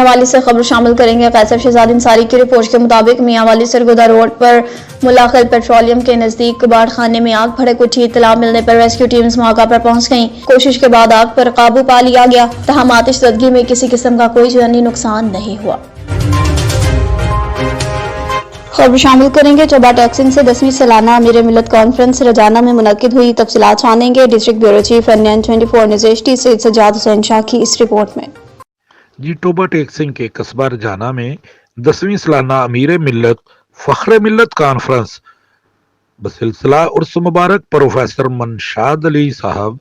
میاں والی سے خبر شامل کریں گے۔ قیصر شہزاد انصاری کی رپورٹ کے مطابق میاں والی سرگودا روڈ پر ملاخل پیٹرولیم کے نزدیک کباڑ خانے میں آگ بھڑک اٹھی۔ اطلاع ملنے پر ریسکیو ٹیمز موقع پر پہنچ گئیں۔ کوشش کے بعد آگ پر قابو پا لیا گیا، تاہم آتش زدگی میں کسی قسم کا کوئی جانی نقصان نہیں ہوا۔ خبر شامل کریں گے چوبا ٹیکسنگ سے 10ویں سالانہ امیر ملت کانفرنس رجانہ میں منعقد ہوئی۔ تفصیلات جانیں گے district bureau chief NN 24 news HD سید سجاد حسین شاہ کی اس رپورٹ میں۔ ٹوبا ٹیکسنگ کے قصبہ رجانہ میں 10ویں سالانہ امیر ملت فخر ملت کانفرنس بسلسلہ عرس مبارک پروفیسر منشاد علی صاحب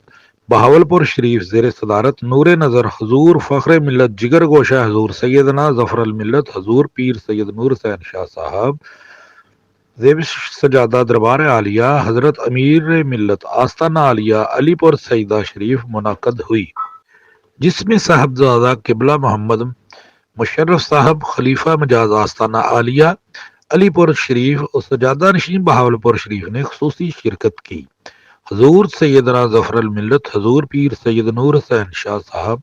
بہاولپور شریف زیر صدارت نور نظر حضور فخر ملت جگر گوشہ حضور سیدنا ظفر الملت حضور پیر سید نور حسین شاہ صاحب زیب سجادہ دربار عالیہ حضرت امیر ملت آستانہ عالیہ علی پور سیدہ شریف منعقد ہوئی، جس میں صاحبزادہ قبلہ محمد مشرف صاحب خلیفہ مجاز آستانہ عالیہ علی پور شریف اور سجادہ نشین بہاولپور شریف نے خصوصی شرکت کی۔ حضور سیدنا ظفر الملت حضور پیر سید نور حسین شاہ صاحب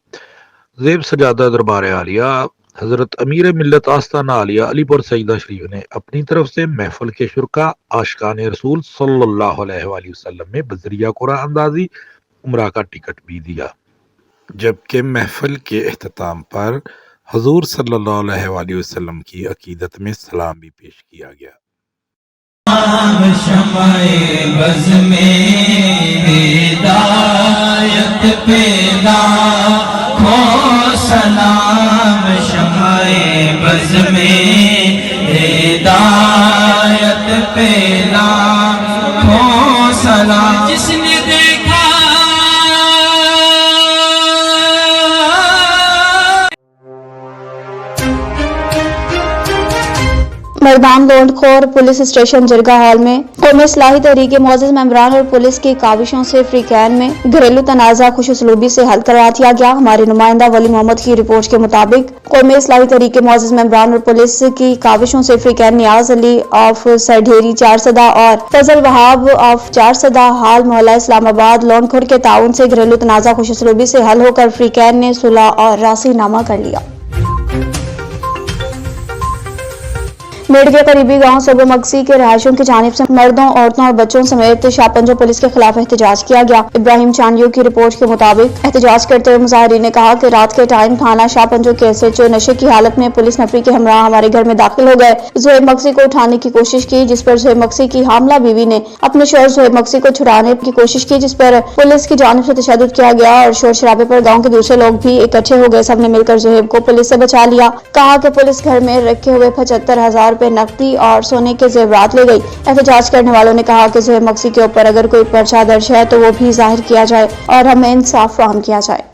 زیب سجادہ دربار عالیہ حضرت امیر ملت آستانہ عالیہ علی پور سیدہ شریف نے اپنی طرف سے محفل کے شرکا عاشقان رسول صلی اللہ علیہ وآلہ وسلم میں بذریعہ قرآن اندازی عمرہ کا ٹکٹ بھی دیا، جبکہ محفل کے اختتام پر حضور صلی اللہ علیہ وآلہ وسلم کی عقیدت میں سلام بھی پیش کیا گیا۔ شمع بز میں ہدایت پیدا ہو سلام، شمع بز میں ہدایت پیدا ہو سلام، جس نے دیکھا مردان لونڈ خور پولیس اسٹیشن جرگہ ہال میں قومی اصلاحی تحریک کے معزز ممبران اور پولیس کی کاوشوں سے فری کین میں گھریلو تنازع خوش اسلوبی سے حل کروا دیا گیا۔ ہمارے نمائندہ ولی محمد کی رپورٹ کے مطابق قومی اصلاحی تحریک کے معزز ممبران اور پولیس کی کاوشوں سے فری کین نیاز علی آف سرڈھیری 4 سدہ اور فضل وہاب آف 4 سدہ حال محلہ اسلام آباد لونڈ خور کے تعاون سے گھریلو تنازع خوش اسلوبی سے حل ہو کر فری کین نے صلح اور راضی نامہ کر لیا۔ میڑ کے قریبی گاؤں صوبہ مگسی کے رہائشیوں کی جانب سے مردوں، عورتوں اور بچوں سمیت شاہ پنجو پولیس کے خلاف احتجاج کیا گیا۔ ابراہیم چانڈیو کی رپورٹ کے مطابق احتجاج کرتے ہوئے مظاہرین نے کہا کہ رات کے ٹائم تھانہ شاہ پنجو کے SHO نشے کی حالت میں پولیس نفری کے ہمراہ ہمارے گھر میں داخل ہو گئے، زہیب مگسی کو اٹھانے کی کوشش کی، جس پر زہیب مگسی کی حاملہ بیوی نے اپنے شوہر زہیب مگسی کو چھڑانے کی کوشش کی، جس پر پولیس کی جانب سے تشدد کیا گیا اور شور شرابے پر گاؤں کے دوسرے لوگ بھی اکٹھے ہو گئے۔ سب نے مل کر زہیب کو پولیس سے بچا لیا۔ کہا کہ پولیس گھر میں رکھے ہوئے 75,000 روپے نقدی اور سونے کے زیورات لے گئی۔ احتجاج کرنے والوں نے کہا کہ زہیب مگسی کے اوپر اگر کوئی پرچہ درج ہے تو وہ بھی ظاہر کیا جائے اور ہمیں انصاف فراہم کیا جائے۔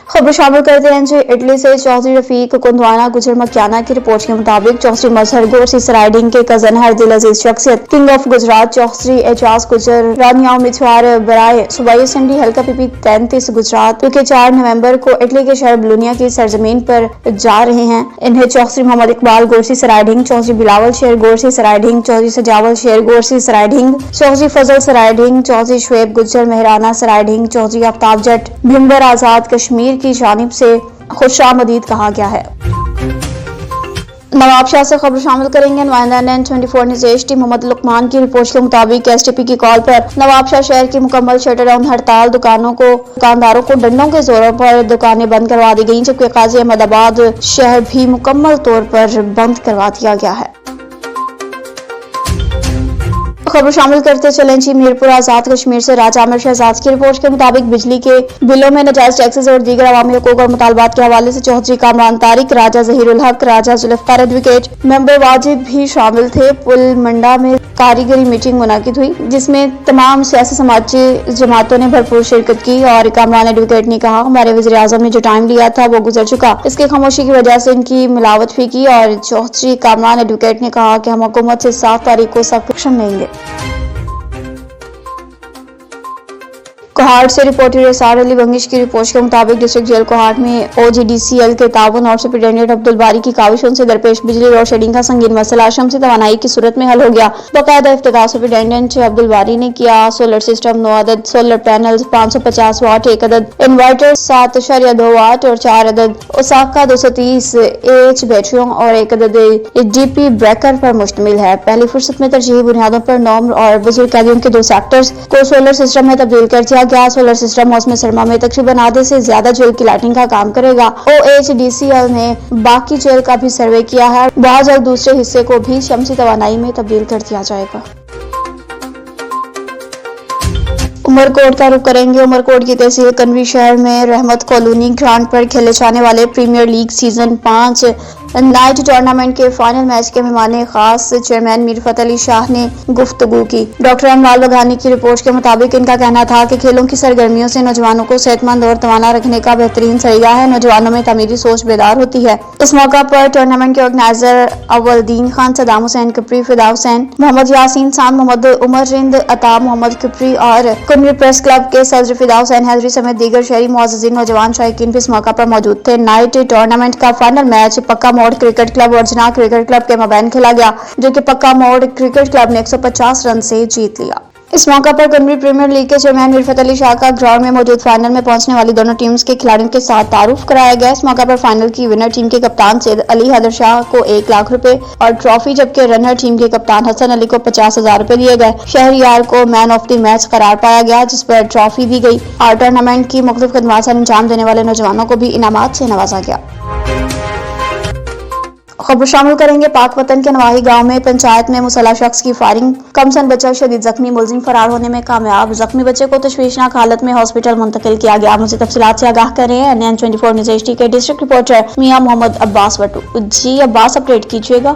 خبر شامل کرتے ہیں اٹلی سے چوہدری رفیق کندوانا گجر مکیانہ کی رپورٹ کے مطابق چوہدری مظہر گورسی سرائیڈنگ کے کزن ہر دل عزیز شخصیت کنگ آف گجرات چوہدری اعجاز گجر رانیاں امیدوار برائے صوبائی اسمبلی حلقہ PP 33 گجرات جو کہ 4 نومبر کو اٹلی کے شہر بلونیا کی سرزمین پر جا رہے ہیں۔ انہیں چوہدری محمد اقبال گورسی سرائیڈنگ، چوہدری بلاول شیر گورسی سرائیڈنگ، چوہدری سجاول شیر گورسی سرائیڈنگ، چوہدری فضل سرائیڈنگ، چوہدری شعیب گجر مہرانہ سرائیڈنگ، چوہدری آفتاب جٹ بھمبر آزاد کشمیر کی جانب سے خوش آمدید کہا گیا ہے۔ نواب شاہ سے خبر شامل کریں گے نمائندہ NN 24 نیوز HD محمد لقمان کی رپورٹ کے مطابق STP کی کال پر نواب شاہ شہر کی مکمل شٹر ڈاؤن ہڑتال، دکانداروں کو ڈنڈوں کے زوروں پر دکانیں بند کروا دی گئیں، جبکہ قاضی احمد آباد شہر بھی مکمل طور پر بند کروا دیا گیا ہے۔ خبر شامل کرتے چلیں میرپور آزاد کشمیر سے راجہ عامر شہزاد کی رپورٹ کے مطابق بجلی کے بلوں میں ناجائز ٹیکسز اور دیگر عوامی حقوق اور مطالبات کے حوالے سے چوہدری کامران طارق، راجہ ظہیر الحق، راجہ ذوالفقار ایڈوکیٹ ممبر واجد بھی شامل تھے۔ پل منڈا میں کاریگری میٹنگ منعقد ہوئی، جس میں تمام سیاسی سماجی جماعتوں نے بھرپور شرکت کی اور کامران ایڈوکیٹ نے کہا ہمارے وزیر اعظم نے جو ٹائم لیا تھا وہ گزر چکا، اس کی خاموشی کی وجہ سے ان کی ملاوٹ بھی کی، اور چوہدری کامران ایڈوکیٹ نے کہا کہ ہم حکومت سے 7 تاریخ کو سخت ایکشن لیں گے۔ कोहाट से रिपोर्टर एसार अली बंगिश की रिपोर्ट के मुताबिक डिस्ट्रिक्ट जेल कोहाट में OGDCL के ताउन और सुपरिटेंडेंट अब्दुल बारी की काविशों से दरपेश बिजली और शेडिंग का संगीन मसला शमसी तवानाई की सूरत में हल हो गया। बाकायदा इफ्तिताह सुपरिटेंडेंट अब्दुल बारी ने किया। सोलर सिस्टम 9 अदद सोलर पैनल्स 550 वाट, 1 अदद इन्वर्टर 7.2 वाट और 4 अदद ओसाका 230 AH बैटरियों और 1 अदद DP ब्रेकर पर मुश्तमिल है। पहली फुर्सत में तरजीही बुनियादों पर नॉर्म और बुजुर्ग कैदियों के 2 सेक्टर्स को सोलर सिस्टम में तब्दील कर दिया गया। सोलर सिस्टम मौसम सरमा में तकरीबन आधे से ज्यादा जेल की लाइटिंग का काम करेगा। OHDCL ने बाकी जेल का भी सर्वे किया है। बहुत जल्द दूसरे हिस्से को भी शमसी तवानाई में तब्दील कर दिया जाएगा। उमरकोट का रुख करेंगे। उमरकोट की तहसील कनवी शहर में रहमत कॉलोनी ग्राउंड पर खेले जाने वाले premier league season 5 night tournament के फाइनल मैच के मेहमान खास चेयरमैन मीरफत अली शाह ने गुफ्तगू की। डॉक्टर अनवाल बघानी की रिपोर्ट के मुताबिक इनका कहना था कि खेलों की सरगर्मियों से नौजवानों को सेहतमंद और तवाना रखने का बेहतरीन जरिया है। नौजवानों में तमीरी सोच बेदार होती है। इस मौका पर टूर्नामेंट के ऑर्गेनाइजर अव्वलदीन खान, सदाम हुसैन कपरी, फिदा हुसैन, मोहम्मद यासीन सान, मोहम्मद उमर रिंद, अता मोहम्मद कपरी और कुनवी प्रेस क्लब के सदर फिदा हुसैन हैदरी समेत दीगर शहरी मुअज़्ज़िज़ीन नौजवान शायकीन भी इस मौका पर मौजूद थे। नाइट टूर्नामेंट का फाइनल मैच पक्का मोड़ क्रिकेट क्लब और जना क्रिकेट क्लब के मबैन खेला गया, जो कि पक्का मोड़ क्रिकेट क्लब ने 150 रन से जीत लिया। इस मौका पर कनवी प्रीमियर लीग के चेयरमैन मीरफत अली शाह का ग्राउंड में मौजूद फाइनल में पहुंचने वाली दोनों टीम्स के खिलाड़ियों के साथ तारुफ कराया गया। इस मौका पर फाइनल की विनर टीम के कप्तान सैयद अली हैदर शाह को 1 लाख रुपए और ट्रॉफी, जबकि रनर टीम के कप्तान हसन अली को 50,000 रुपए दिए गए। शहरियार को मैन ऑफ द मैच करार पाया गया, जिस पर ट्रॉफी दी गई और टूर्नामेंट की मुख्तलिफ खदमात अंजाम देने वाले नौजवानों को भी इनामात से नवाजा गया। खबर शामिल करेंगे पाक वतन के नवाही गांव में पंचायत में मुसल्लह शख्स की फायरिंग, कमसन बच्चा शदीद जख्मी, मुलजिम फरार होने में कामयाब। जख्मी बच्चे को तशवीशनाक हालत में हॉस्पिटल मुंतकिल किया गया। मुझे तफसीलात से आगाह कर रहे हैं NN 24 न्यूज़ HD के डिस्ट्रिक्ट रिपोर्टर मियां मोहम्मद अब्बास वटू। जी अब्बास, अपडेट कीजिएगा।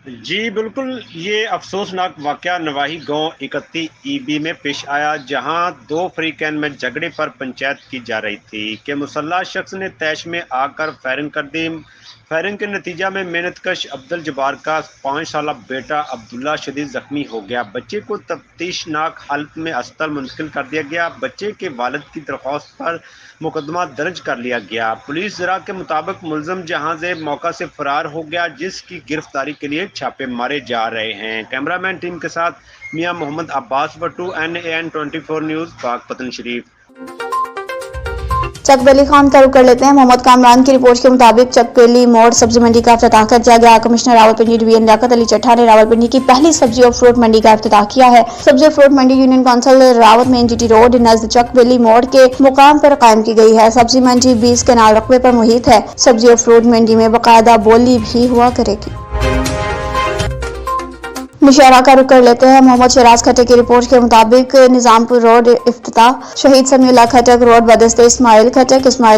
जी बिल्कुल, ये अफसोसनाक वाक़या नवाही गांव 31 EB में पेश आया, जहां 2 फरीकैन में झगड़े पर पंचायत की जा रही थी कि मुसल्लह शख्स ने तैश में आकर फायरिंग कर दी। फायरिंग के नतीजा में मेहनतकश अब्दुल जब्बार का 5 साला बेटा अब्दुल्ला शदीद जख्मी हो गया। बच्चे को तफ्तीशनाक हालत में अस्पताल मुंतकिल कर दिया गया। बच्चे के वालिद की दरख्वास्त पर मुकदमा दर्ज कर लिया गया। पुलिस ज़रा के मुताबिक मुलज़िम जहां से मौका से फरार हो गया, जिसकी गिरफ्तारी के लिए छापे मारे जा रहे हैं। कैमरामैन टीम के साथ मियां मोहम्मद अब्बास वटू, NN 24 न्यूज़, पाकपतन शरीफ। चकबेली खान का रुख कर लेते हैं। मोहम्मद कामरान की रिपोर्ट के मुताबिक चकबेली मोड़ सब्जी मंडी का इफ्तिताह कर दिया गया। कमिश्नर रावलपिंडी डिवीजन लियाकत अली चट्ठा ने रावलपिंडी की पहली सब्जी और फ्रूट मंडी का इफ्तिताह किया है। सब्जी और फ्रूट मंडी यूनियन काउंसिल रावत में NGT रोड नज़द चकबेली मोड़ के मुकाम पर कायम की गई है। सब्जी मंडी 20 केनाल रकबे पर मुहित है। सब्जी और फ्रूट मंडी में बाकायदा बोली भी हुआ करेगी। मुशारा का रुख कर लेते हैं। मोहम्मद शराज खटक की रिपोर्ट के मुताबिक निजामपुर रोड इफ्तिताह, शहीद समीउल्लाह खटक रोड बदस्ते इस्माइल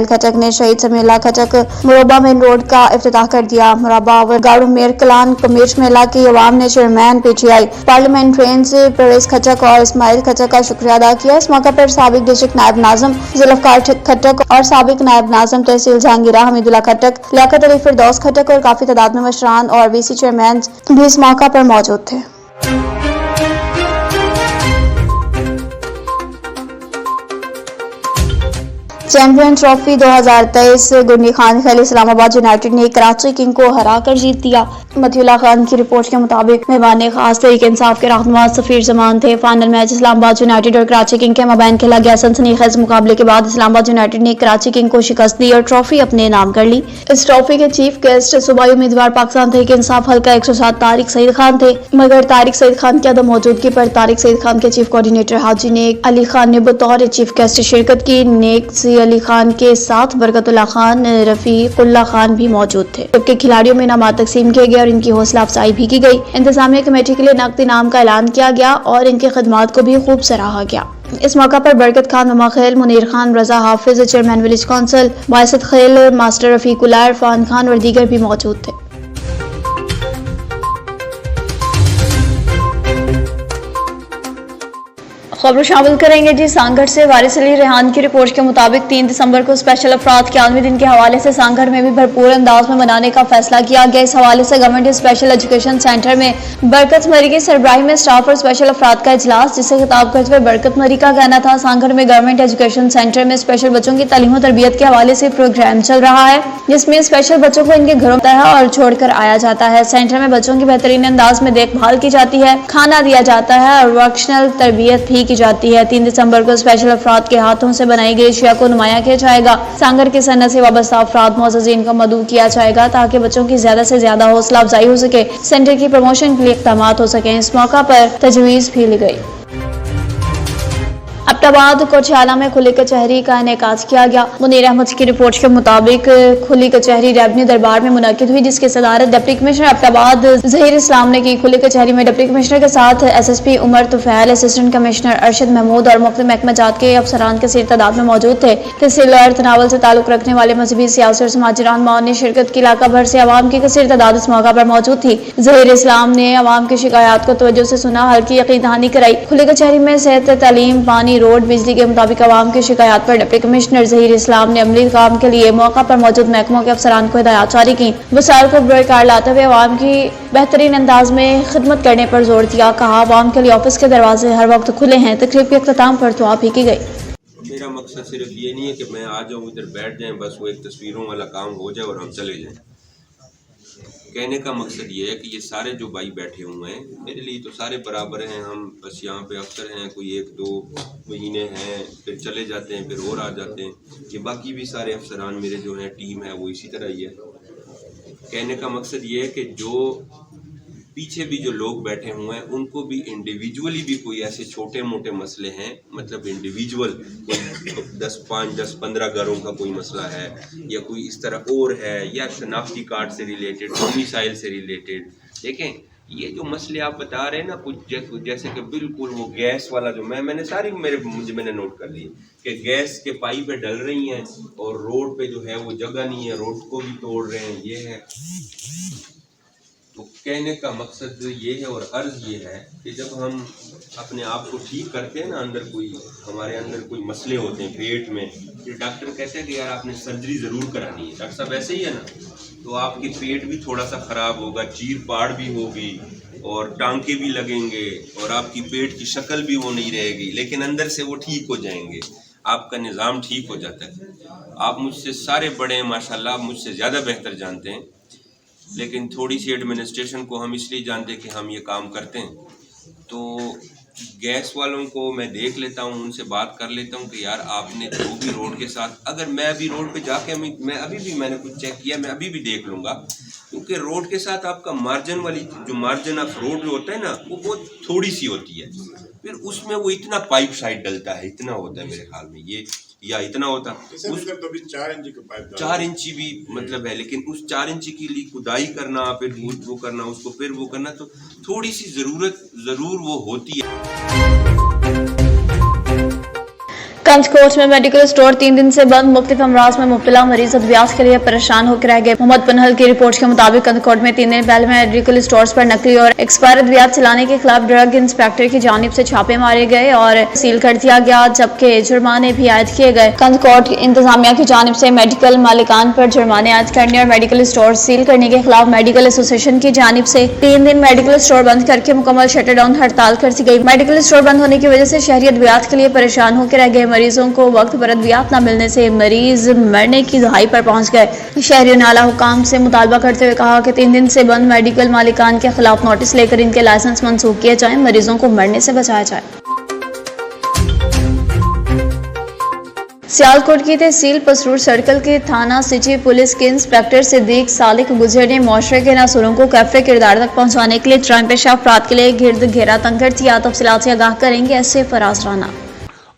खटक ने शहीद समीउल्लाह खटक मुरबा मेन रोड का इफ्तिताह कर दिया। मुरबा व गाड़ू मेर कलान कमेर मेला की अवाम ने चेयरमैन PTI पार्लियामेंट्रेंस परवेज खटक और इस्माइल खटक का शुक्रिया अदा किया। इस मौका पर साबिक डिस्ट्रिक्ट नायब नाज़िम जुल्फ़कार खटक और साबिक नायब नाज़िम तहसील जहांगीरा हमीदुल्लाह खटक, लियाकत अली फिरदौस खटक और काफी तादाद में मशरान और VC चेयरमैन भी इस मौका पर मौजूद थे। चैंपियन ट्रॉफी 2023 गुंडी खान खेल इस्लामाबाद यूनाइटेड ने कराची किंग को हराकर जीत दिया। मतियुल्लाह खान की रिपोर्ट के मुताबिक मेहमान खास तहरीक इंसाफ के रहनुमा सफीर जमान थे। फाइनल मैच इस्लामाबाद यूनाइटेड और कराची किंग के मबैन खेला गया। सनसनीखेज मुकाबले के बाद इस्लामाबाद यूनाइटेड ने कराची किंग को शिकस्त दी और ट्रॉफी अपने नाम कर ली। इस ट्रॉफी के चीफ गेस्ट सूबाई उम्मीदवार पाकिस्तान तहरीक इंसाफ हल्का 107 तारिक सईद खान थे, मगर तारिक सईद खान की अदम मौजूदगी पर तारिक सईद खान के चीफ कोऑर्डिनेटर हाजी नेक अली खान ने बतौर चीफ गेस्ट शिरकत की। नेक अली खान के साथ बरकतुल्लाह खान, रफीकुल्लाह खान भी मौजूद थे, जबकि खिलाड़ियों में इनामात तकसीम किए गए और इनकी हौसला अफजाई भी की गई। इंतजामिया कमेटी के लिए नकद इनाम का ऐलान किया गया और इनकी खिदमात को भी खूब सराहा गया। इस मौका पर बरकत खान, ममा खेल, मुनीर खान, रजा हाफिज, चेयरमैन विलेज काउंसिल, बायसत खेल, मास्टर रफीकुल्लाह, इरफान खान और दीगर भी मौजूद थे। खबर शामिल करेंगे जी सांगड़ से। वारिस अली रेहान की रिपोर्ट के मुताबिक 3 दिसंबर को स्पेशल अफराद के 11वें दिन के हवाले से सांगड़ में भी भरपूर अंदाज में मनाने का फैसला किया गया। इस हवाले से गवर्नमेंट स्पेशल एजुकेशन सेंटर में बरकत मरी की सरबराही में स्टाफ और स्पेशल अफराद का इजलास, जिसे खिताब करते हुए बरकत मरी का कहना था सांगड़ में गवर्नमेंट एजुकेशन सेंटर में स्पेशल बच्चों की तालीम और तरबियत के हवाले से प्रोग्राम चल रहा है, जिसमें स्पेशल बच्चों को इनके घरों तरह और छोड़कर आया जाता है। सेंटर में बच्चों की बेहतरीन अंदाज में देखभाल की जाती है, खाना दिया जाता है और वोकेशनल तरबियत भी की जाती है। 3 दिसंबर को स्पेशल अफराद के हाथों से बनाई गई अशिया को नुमाया किया जाएगा। सांगड़ की सनत से वाबस्ता अफराद मुअज़्ज़िज़ीन को मदऊ किया जाएगा ताकि बच्चों की ज्यादा से ज्यादा हौसला अफजाई हो सके, सेंटर की प्रमोशन के लिए इक़दामात हो सके। इस मौका पर तजवीज़ भी ली गई। अब्टाबाद कोचियाला में खुली कचहरी का इनेकाद किया गया। मुनीर अहमद की रिपोर्ट के मुताबिक खुली कचहरी रेवन्यू दरबार में मुनक्किद हुई, जिसकी सदारत डिप्टी कमिश्नर अब्टाबाद ज़हीर इस्लाम ने की। खुली कचहरी में डिप्टी कमिश्नर के साथ SSP Umar Tufail, assistant commissioner Arshad Mahmood और मुख्तलिफ महकमा जात के अफसरान के तादाद में मौजूद थे। तहसील और तनावल से ताल्लुक रखने वाले मजहबी, सियासी और समाजी रहनुमाओं ने शिरकत की। इलाका भर से आवाम की कसीर तादाद इस मौका पर मौजूद थी। ज़हीर इस्लाम ने आवाम की शिकायत को तवज्जो से सुना, हल की यकीन दहानी कराई। खुली कचहरी में सेहत, तालीम, पानी, रोड, बिजली के मुताबिक आवाम की शिकायत पर डिप्टी कमिश्नर ज़हीर इस्लाम ने अमली काम के लिए मौका पर मौजूद महकमों के अफसरान को हिदायत जारी की। वसाइल को बरकरार लाते हुए आवाम की बेहतरीन अंदाज में खिदमत करने पर जोर दिया। कहा आवाम के लिए ऑफिस के दरवाजे हर वक्त खुले हैं। तकरीब के अख्ताम पर दुआ भी की गई। मेरा मकसद सिर्फ ये नहीं है कि मैं आ जाऊँ इधर बैठ जाएं, बस वो एक तस्वीरों वाला काम हो जाए और हम चले जाएं। कहने का मकसद ये है कि ये सारे जो भाई बैठे हुए हैं मेरे लिए तो सारे बराबर हैं। हम बस यहाँ पे अफसर हैं, कोई 1-2 महीने हैं, फिर चले जाते हैं, फिर और आ जाते हैं। ये बाकी भी सारे अफसरान मेरे जो हैं, टीम है, वो इसी तरह ही है। कहने का मकसद ये है कि जो पीछे भी जो लोग बैठे हुए हैं उनको भी इंडिविजुअली भी कोई ऐसे छोटे मोटे मसले हैं, मतलब इंडिविजुअल कोई 10-15 घरों का कोई मसला है या कोई इस तरह और है, या शनाख्ती कार्ड से रिलेटेड, डोमिसाइल से रिलेटेड। देखें ये जो मसले आप बता रहे हैं ना, कुछ जैसे कि बिल्कुल वो गैस वाला जो मैंने नोट कर लिया कि गैस के पाइपें डल रही हैं और रोड पे जो है वो जगह नहीं है, रोड को भी तोड़ रहे हैं, ये है। तो कहने का मकसद ये है और अर्ज़ ये है कि जब हम अपने आप को ठीक करते हैं ना, हमारे अंदर कोई मसले होते हैं पेट में, फिर डॉक्टर कहते हैं कि यार आपने सर्जरी ज़रूर करानी है। डॉक्टर साहब ऐसे ही है ना, तो आपके पेट भी थोड़ा सा ख़राब होगा, चीर पाड़ भी होगी और टांके भी लगेंगे और आपकी पेट की शक्ल भी वो नहीं रहेगी, लेकिन अंदर से वो ठीक हो जाएंगे, आपका निज़ाम ठीक हो जाता है। आप मुझसे सारे बड़े हैं माशाल्लाह, आप मुझसे ज़्यादा बेहतर जानते हैं, लेकिन थोड़ी सी एडमिनिस्ट्रेशन को हम इसलिए जानते हैं कि हम ये काम करते हैं। तो गैस वालों को मैं देख लेता हूँ, उनसे बात कर लेता हूँ कि यार आपने जो भी रोड के साथ, अगर मैं अभी रोड पे जाके मैंने कुछ चेक किया, मैं अभी भी देख लूँगा, क्योंकि रोड के साथ आपका मार्जिन ऑफ रोड जो होता है ना, वो बहुत थोड़ी सी होती है। फिर उसमें वो इतना पाइप साइड डलता है, इतना होता है मेरे ख्याल में, ये या इतना होता उस तो भी 4 इंची का पाइप, 4 इंची भी मतलब है, लेकिन उस 4 इंची के लिए खुदाई करना, फिर वो करना, उसको फिर वो करना, तो थोड़ी सी जरूर वो होती है। कंचकोट में मेडिकल स्टोर 3 दिन से बंद, मुख्तलिफ अमराज में मुब्तला मरीज अद्वियात के लिए परेशान होकर रह गए। मोहम्मद पनहल की रिपोर्ट के मुताबिक कंचकोट में 3 दिन पहले मेडिकल स्टोर्स पर नकली और एक्सपायर अद्वियात चलाने के खिलाफ ड्रग इंस्पेक्टर की जानिब से छापे मारे गए और सील कर दिया गया, जबकि जुर्माने भी आयद किए गए। कंचकोट इंतजामिया की जानिब से मेडिकल मालिकान पर जुर्माने आयद करने और मेडिकल स्टोर सील करने के खिलाफ मेडिकल एसोसिएशन की जानिब से 3 दिन मेडिकल स्टोर बंद करके मुकम्मल शटर डाउन हड़ताल कर दी गई। मेडिकल स्टोर बंद होने की वजह से शहरी अद्वियात के लिए परेशान होकर रह गए। मरीजों को वक्त पर अद्वियात न मिलने से मरीज मरने की दुहाई पर पहुंच गए। शहरियों ने आला हुकाम से मुतालबा करते हुए कहा कि 3 दिन से बंद मेडिकल मालिकान के खिलाफ नोटिस लेकर इनके लाइसेंस मंसूख किए जाएं, मरीजों को मरने से बचाया जाए। सियालकोट की तहसील पसरूर सर्कल के थाना सिटी पुलिस के इंस्पेक्टर सिद्दीक सालिक गुजर ने मुआशरे के नासुरों को कैफे किरदार तक पहुंचाने के लिए जुर्म पेशा अफराद के लिए गिरद घेरा तंग कर दिया। तफसीलात से आगाह करेंगे ऐसे फराज राना।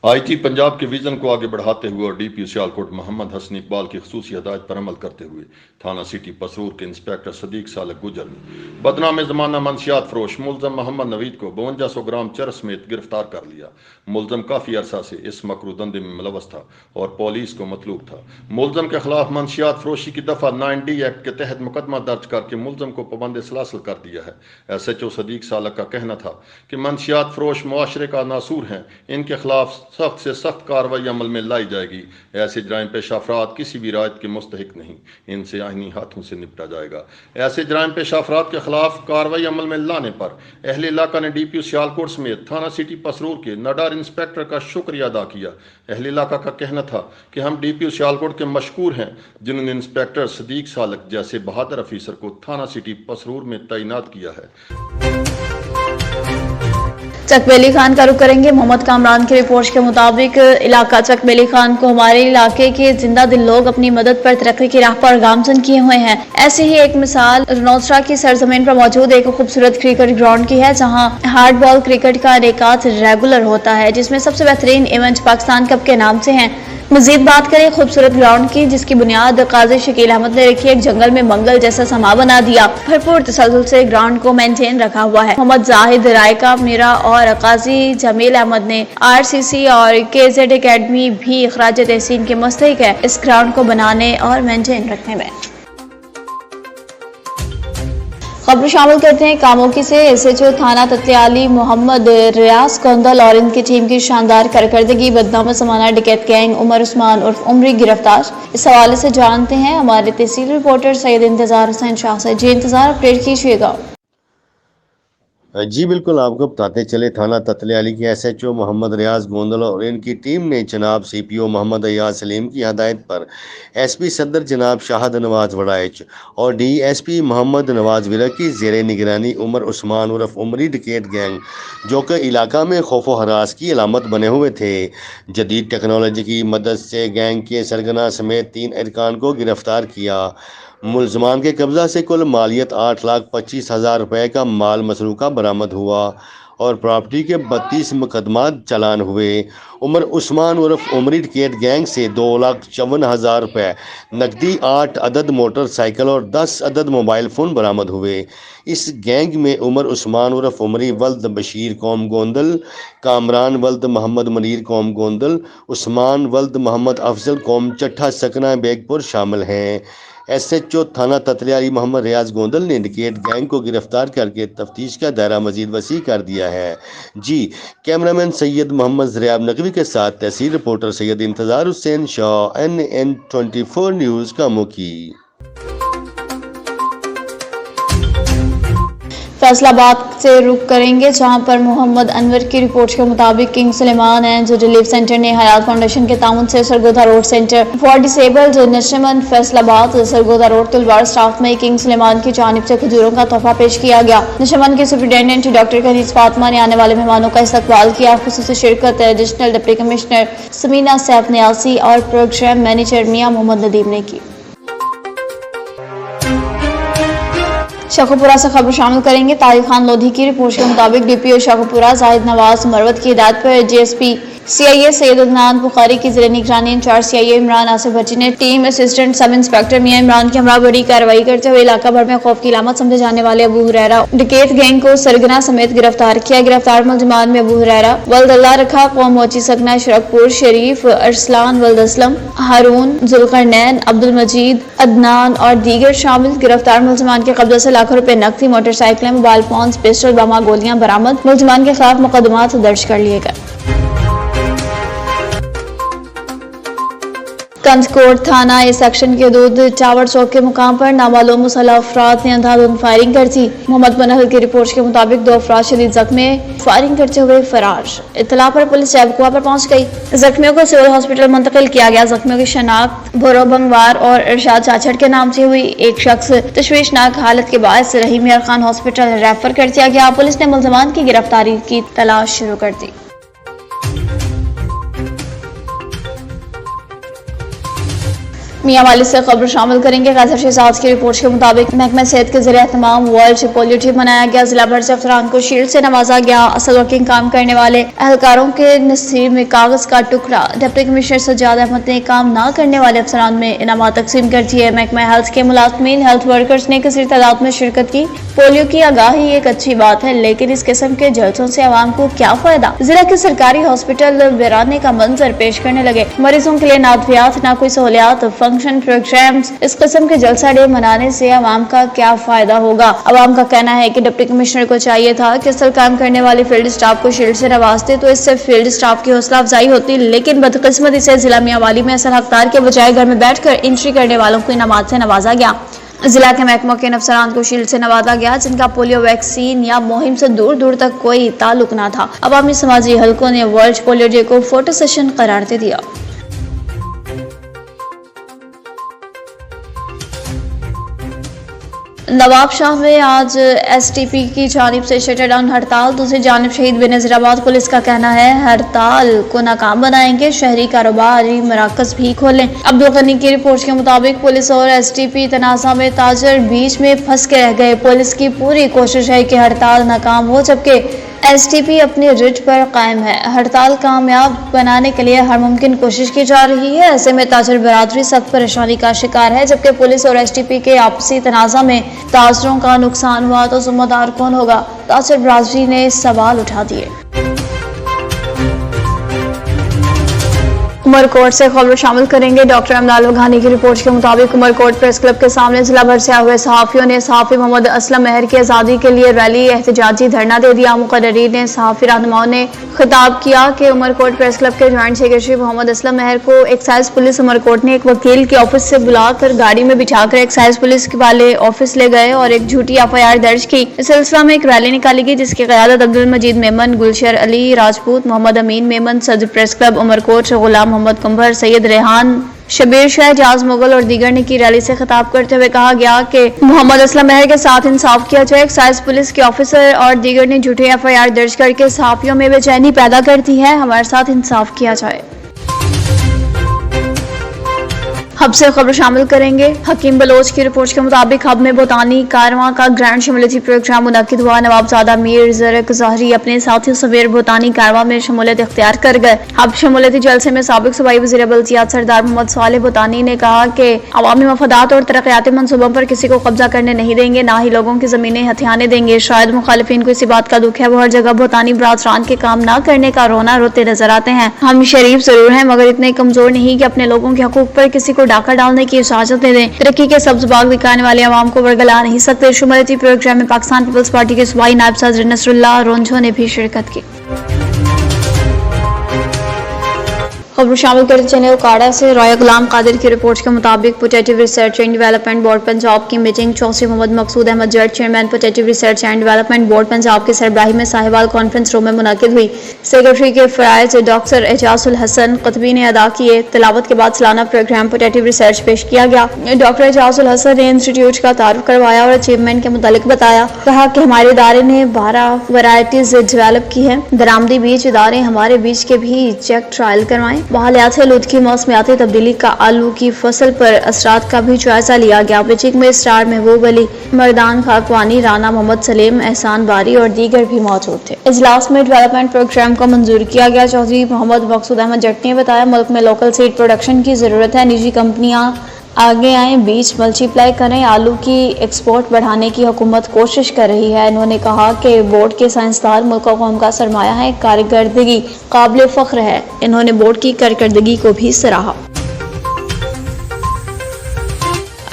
IT पंजाब के विजन को आगे बढ़ाते हुए और DPO सियालकोट मोहम्मद हसन इकबाल की खसूसी हदायत पर अमल करते हुए थाना सिटी पसरूर के इंस्पेक्टर सदीक सालक गुजर ने बदनाम ज़माना मंशियात फरोश मुलजम मोहम्मद नवीद को 5200 ग्राम चरस समेत गिरफ्तार कर लिया। मुलजम काफ़ी अरसा से इस मकरू धंधे में मुलव्वस था और पुलिस को मतलूब था। मुलजम के खिलाफ मंशियात फरोशी की दफ़ा 9D एक्ट के तहत मुकदमा दर्ज करके मुलजम को पाबंद सलासल कर दिया है। SHO सदीक सालक का कहना था कि मंशियात फरोश मुआशरे का नासूर हैं, इनके खिलाफ सख्त से सख्त कार्रवाई अमल में लाई जाएगी। ऐसे जराइम पेशा अफराद किसी भी रियायत के मुस्तहिक नहीं, इनसे आईनी हाथों से निपटा जाएगा। ऐसे जराइम पेशा अफराद के खिलाफ कार्रवाई अमल में लाने पर अहले इलाका ने DPO सियालकोट समेत थाना सिटी पसरूर के नडार इंस्पेक्टर का शुक्रिया अदा किया। अहले इलाका का कहना था कि हम DPO सियालकोट के मशकूर हैं जिन्होंने इंस्पेक्टर सदीक सालक जैसे बहादुर अफीसर को थाना सिटी पसरूर में तैनात किया है। चकबेली खान का रुख करेंगे। मोहम्मद कामरान की रिपोर्ट के मुताबिक इलाका चकबेली खान को हमारे इलाके के जिंदा दिल लोग अपनी मदद पर तरक्की की राह पर गामजन किए हुए हैं। ऐसी ही एक मिसाल रनौसरा की सरजमीन पर मौजूद एक खूबसूरत क्रिकेट ग्राउंड की है, जहां हार्ड बॉल क्रिकेट का इनेकात रेगुलर होता है, जिसमें सबसे बेहतरीन इवेंट पाकिस्तान कप के नाम से हैं। मजीद बात करें खूबसूरत ग्राउंड की, जिसकी बुनियाद काजी शकील अहमद ने रखी। एक जंगल में मंगल जैसा समा बना दिया। भरपूर तसल्सल से ग्राउंड को मेंटेन रखा हुआ है। मोहम्मद जाहिद रायका मीरा और काजी जमील अहमद ने RCC और KZ एकेडमी भी इखराज तहसीन के मुस्तहिक है इस ग्राउंड को बनाने और मेंटेन रखने में। खबर शामिल करते हैं कामोकी से। SHO थाना तत्लियाली मोहम्मद रियाज गोंदल और इनकी टीम की शानदार कारकर्दगी। बदनाम समाना डिकैत गैंग उमर उस्मान उर्फ उमरी गिरफ्तार। इस हवाले से जानते हैं हमारे तहसील रिपोर्टर सैयद इंतजार हुसैन शाह से। जी इंतजार, अपडेट कीजिएगा। जी बिल्कुल, आपको बताते चले थाना तत्लियाली के SHO मोहम्मद रियाज गोंदल और इनकी टीम ने जनाब CPO मोहम्मद अयाज सलीम की हदायत पर SP सदर जनाब शाहद नवाज वड़ाइच और DSP मोहम्मद नवाज विरक की ज़ेरे निगरानी उमर उस्मान उर्फ उमरी डिकेट गैंग, जो कि इलाका में खौफ व हरास की अलामत बने हुए थे, जदीद टेक्नोलॉजी की मदद से गैंग के सरगना समेत 3 अरकान को गिरफ्तार किया। मुलजमान के कब्जा से कुल मालियत 8,25,000 रुपये का माल मसरूका बरामद हुआ और प्रॉपर्टी के 32 मुकदमात चालान हुए। उमर उस्मान उर्फ उमरी डिकेट गैंग से 2,54,000 रुपये नकदी, 8 अदद मोटरसाइकिल और 10 अदद मोबाइल फ़ोन बरामद हुए। इस गैंग में उमर उस्मान उर्फ उमरी वल्द बशीर कौम गोंदल, कामरान वल्द मोहम्मद मनीर कौम गोंदल, उस्मान वल्द मोहम्मद अफजल कौम चट्ठा सकना बेगपुर शामिल हैं। SHO थाना तत्लियाली मोहम्मद रियाज गोंदल ने डिकेट गैंग को गिरफ्तार करके तफ्तीश का दायरा मजीद वसी कर दिया है। जी कैमरामैन सैयद मोहम्मद ज़रियाब नकवी के साथ तहसील रिपोर्टर सैयद इंतजार हुसैन शाह, NN 24 न्यूज़ कामोकी। फैसलाबाद से रुख करेंगे, जहां पर मोहम्मद अनवर की रिपोर्ट के मुताबिक king Sulaiman and relief center ने हयात फाउंडेशन के ताउन से Sargodha road center for disabled Nasheman Faisalabad Sargodha road तलवार स्टाफ में किंग सुलेमान की जानिब से खजूरों का तोहफा पेश किया गया। नशमन के सुपरिटेंडेंट डॉक्टर कनीज फातिमा ने आने वाले मेहमानों का इस्तकबाल किया। खुसूसी शिरकत additional deputy commissioner Samina Saif Nyasi और प्रोग्राम मैनेजर मियां मोहम्मद नदीम ने की। शाखोपुरा से खबर शामिल करेंगे। तारिक खान लोधी की रिपोर्ट के मुताबिक DPO शाखोपुरा जाहिद नवाज मरवत की हिदायत पर GSP CIA सैयद अदनान बुखारी की ज़िले निगरानी इंचार्ज CIA इमरान आसिफ भट्टी ने टीम असिस्टेंट सब इंस्पेक्टर मियां इमरान की हमरा बड़ी कार्रवाई करते हुए इलाका भर में खौफ की अलामत समझे जाने वाले अबू हुरैरा डिकेत गैंग को सरगना समेत गिरफ्तार किया। गिरफ्तार मुलजमान में अबू हुरैरा वल्द अल्लाह रखा कौम मोची सकना शरकपुर शरीफ, अरसलान वल्द असलम, हारून, जुल्करनैन, अब्दुल मजीद, अदनान और दीगर शामिल। गिरफ्तार मुलजमान के कब्जे से लाखों रुपए नकदी, मोटरसाइकिलें, मोबाइल फोन, पिस्टल, बमा, गोलियां बरामद। मुलजमान के खिलाफ मुकदमात दर्ज कर लिए गए। कंजकोट थाना ए सेक्शन के दूध चावड़ चौक के मुकाम पर नामालूम मुसल्लह अफराद ने अंधाधुंध फायरिंग कर दी। मोहम्मद बनहल की रिपोर्ट के मुताबिक 2 अफराद शदीद जख्मी फायरिंग करते हुए फरार। इत्तला पर पुलिस जैबकुआ पर पहुंच गई। जख्मियों को सिविल हॉस्पिटल मुंतकिल किया गया। जख्मियों की शनाख्त भोरो भंगवार और इरशाद चाचड़ के नाम से हुई। एक शख्स तशवीशनाक हालत के बायस रहीम यार खान हॉस्पिटल रेफर कर दिया गया। पुलिस ने मुलजमान की गिरफ्तारी की तलाश शुरू कर दी। मियां वाली से खबर शामिल करेंगे। गैज़र शहजाद की रिपोर्ट के मुताबिक महकमा सेहत के ज़रिए तमाम वर्ल्ड पोलियो डे मनाया गया। जिला भर से अफसरान को शील्ड से नवाजा गया। असल वर्किंग काम करने वाले एहलकारों के नसीब में कागज का टुकड़ा। डिप्टी कमिश्नर सज्जाद अहमद ने काम न करने वाले अफसरान में इनामात तकसीम कर दिए। महकमा हेल्थ के मुलाजमीन हेल्थ वर्कर्स ने कसीर तादाद में शिरकत की। पोलियो की आगाही एक अच्छी बात है, लेकिन इस किस्म के जलसों से आवाम को क्या फायदा। जिला के सरकारी हॉस्पिटल वीराने का मंजर पेश करने लगे। मरीजों के लिए ना अद्वियात ना कोई सहूलियात, फंक्शन प्रोग्राम्स। इस किस्म के जलसा डे मनाने से आवाम का क्या फायदा होगा। आवाम का कहना है कि डिप्टी कमिश्नर को चाहिए था कि असल काम करने वाले फील्ड स्टाफ को शील्ड से नवाजते तो इससे फील्ड स्टाफ की हौसला अफजाई होती, लेकिन बदकिस्मती से जिला मियांवाली में असल हकदार के बजाय घर में बैठकर एंट्री करने वालों को इनामात से नवाजा गया। जिला के महकमों के अफसरान को शील्ड से नवाजा गया जिनका पोलियो वैक्सीन या मुहिम से दूर दूर तक कोई ताल्लुक न था। अवामी समाजी हलकों ने वर्ल्ड पोलियो डे को फोटो सेशन करार दे दिया। नवाब शाह में आज एसटीपी की जानिब से शटर डाउन हड़ताल। दूसरी जानिब शहीद बेनज़ीराबाद पुलिस का कहना है हड़ताल को नाकाम बनाएंगे, शहरी कारोबारी मराकज भी खोलें। अब्दुल गनी की रिपोर्ट के मुताबिक पुलिस और एसटीपी तनाज़ा में ताजर बीच में फंस के रह गए। पुलिस की पूरी कोशिश है कि हड़ताल नाकाम हो, जबकि एसटीपी अपनी रिट पर कायम है। हड़ताल कामयाब बनाने के लिए हर मुमकिन कोशिश की जा रही है। ऐसे में ताजर बरादरी सख्त परेशानी का शिकार है, जबकि पुलिस और एसटीपी के आपसी तनाज़ा में ताजरों का नुकसान हुआ तो जिम्मेदार कौन होगा। ताजर बरादरी ने सवाल उठा दिए। उमरकोट से खबर शामिल करेंगे। डॉक्टर अमलाल वघानी की रिपोर्ट के मुताबिक उमरकोट प्रेस क्लब के सामने जिला भर से आए हुए सहाफियों ने सहाफी मोहम्मद असलम महर की आज़ादी के लिए रैली एहतजाजी धरना दे दिया। मुकर्रीन ने सहाफी रहनुमाओं ने खिताब किया कि उमरकोट प्रेस क्लब के जॉइंट सेक्रेटरी मोहम्मद असलम महर को एक्साइज पुलिस उमरकोट ने एक वकील के ऑफिस से बुलाकर गाड़ी में बिठाकर एक्साइज पुलिस वाले ऑफिस ले गए और एक झूठी एफआईआर दर्ज की। इस सिलसिला में एक रैली निकाली गई जिसकी क़यादत अब्दुल मजीद मेमन, गुलशर अली राजपूत, मोहम्मद अमीन मेमन, सदर प्रेस क्लब उमरकोट गुलाम मोहम्मद कंबर, सैयद रेहान, शबीर शाह, जाज मुगल और दीगर ने की। रैली से खिताब करते हुए कहा गया कि मोहम्मद असलम महर के साथ इंसाफ किया जाए। एक्साइज पुलिस के ऑफिसर और दीगर ने झूठे एफआईआर दर्ज करके सहाफियों में बेचैनी पैदा कर दी है। हमारे साथ इंसाफ किया जाए। हब से खबर शामिल करेंगे। हकीम बलोच की रिपोर्ट के मुताबिक हब में बोतानी कारवां का ग्रैंड शमूलियती प्रोग्राम मुनक्किद हुआ। नवाबजादा मीर ज़रक ज़ाहरी अपने साथियों सवेर बोतानी कारवां में शमूलियत इख्तियार कर गए। हब शमूलियती जलसे में साबिक सूबाई वज़ीर बल्दियात सरदार मोहम्मद सालेह बोतानी ने कहा कि अवामी मफादात और तरक्याती मनसूबों पर किसी को कब्जा करने नहीं देंगे, ना ही लोगों की ज़मीनें हथियाने देंगे। शायद मुखालिफिन को इसी बात का दुख है, वो हर जगह बोतानी बरादरान के काम न करने का रोना रोते नजर आते हैं। हम शरीफ जरूर हैं मगर इतने कमजोर नहीं कि अपने लोगों के हकूक पर किसी को डाका डालने की इजाजत दे दें। तरक्की के सब्ज बाग दिखाने वाले अवाम को वर्गला नहीं सकते। शुमारती प्रोग्राम में पाकिस्तान पीपल्स पार्टी के सूबाई नायब सदर नसरुल्लाह रोंझो ने भी शिरकत की। खबर शामिल करते चले उकाड़ा से। रॉय गुलाम कादिर की रिपोर्ट के मुताबिक potato research and development board Punjab की meeting Chaudhry Mohammad Maqsood Ahmad Jat chairman potato research and development board Punjab के सरबराही में साहिवाल कॉन्फ्रेंस रूम में मुनक्किद हुई। सेक्रेटरी के फराइज डॉक्टर एजाजुल हसन कतबी ने अदा किए। तिलावत के बाद सालाना प्रोग्राम पोटेटिव रिसर्च पेश किया गया। डॉक्टर एजाजुल हसन ने इंस्टीट्यूट का तारुफ करवाया और अचीवमेंट के मुतालिक बताया। कहा कि हमारे इदारे ने 12 वैरायटीज डेवलप की है। दरामदी बीज इदारे हमारे बीज के भी चेक ट्रायल करवाएं। बहालियात लुत्की मौसमियाती तब्दीली का आलू की फसल पर असरात का भी जायजा लिया गया। मीटिंग में स्टार महबूब अली, मर्दान खाकवानी, राना मोहम्मद सलीम, एहसान बारी और दीगर भी मौजूद थे। इजलास में डेवलपमेंट प्रोग्राम को मंजूर किया गया। चौधरी मोहम्मद मकसूद अहमद जट ने बताया मुल्क में लोकल सीड प्रोडक्शन की जरूरत है। निजी कंपनियां आगे आए, बीज मल्टीप्लाई करें। आलू की एक्सपोर्ट बढ़ाने की हुकूमत कोशिश कर रही है। इन्होंने कहा कि बोर्ड के साइंसदान मुल्क और कौम का सरमाया है, कारकर्दगी काबिल फख्र है। इन्होंने बोर्ड की कारकर्दगी को भी सराहा।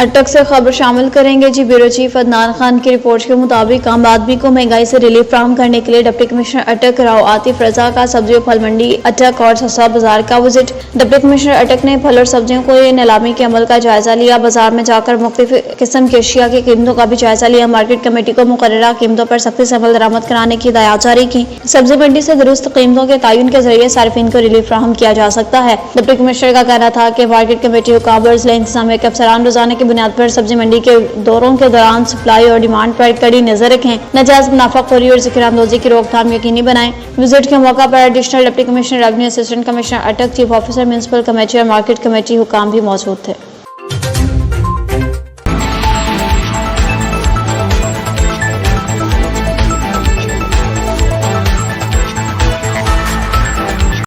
अटक से खबर शामिल करेंगे। जी ब्यूरो चीफ अदनान खान की रिपोर्ट के मुताबिक आम आदमी को महंगाई से रिलीफ फ्राहम करने के लिए डिप्टी कमिश्नर अटक राव आतिफ रजा का सब्जी और फल मंडी अटक और सस्ता बाजार का विजिट। डिप्टी कमिश्नर अटक ने फल और सब्जियों को नीलामी के अमल का जायजा लिया। बाजार में जाकर मुख्तलिफ किस्म की अशिया की कीमतों का भी जायजा लिया। मार्केट कमेटी को मुकर्ररा कीमतों पर सख्ती से अमल दरामद कराने की हिदायत जारी की। सब्जी मंडी से दुरुस्त कीमतों के तयन के जरिए सार्फिन को रिलीफ फ्राहम किया जा सकता है। डिप्टी कमिश्नर का कहना था कि मार्केट कमेटी हुकाम जिला इंतजामिया के अफसरान रोजाना की बुनियाद पर सब्जी मंडी के दौरों के दौरान सप्लाई और डिमांड पर कड़ी नजर रखें। नाजायज मुनाफाखोरी और ज़िक्र-अंदोज़ी की रोकथाम यकीनी बनाएं। विजिट के मौका पर additional deputy commissioner revenue, assistant commissioner अटक, चीफ ऑफिसर म्युनिसिपल कमेटी और मार्केट कमेटी हुकाम भी मौजूद थे।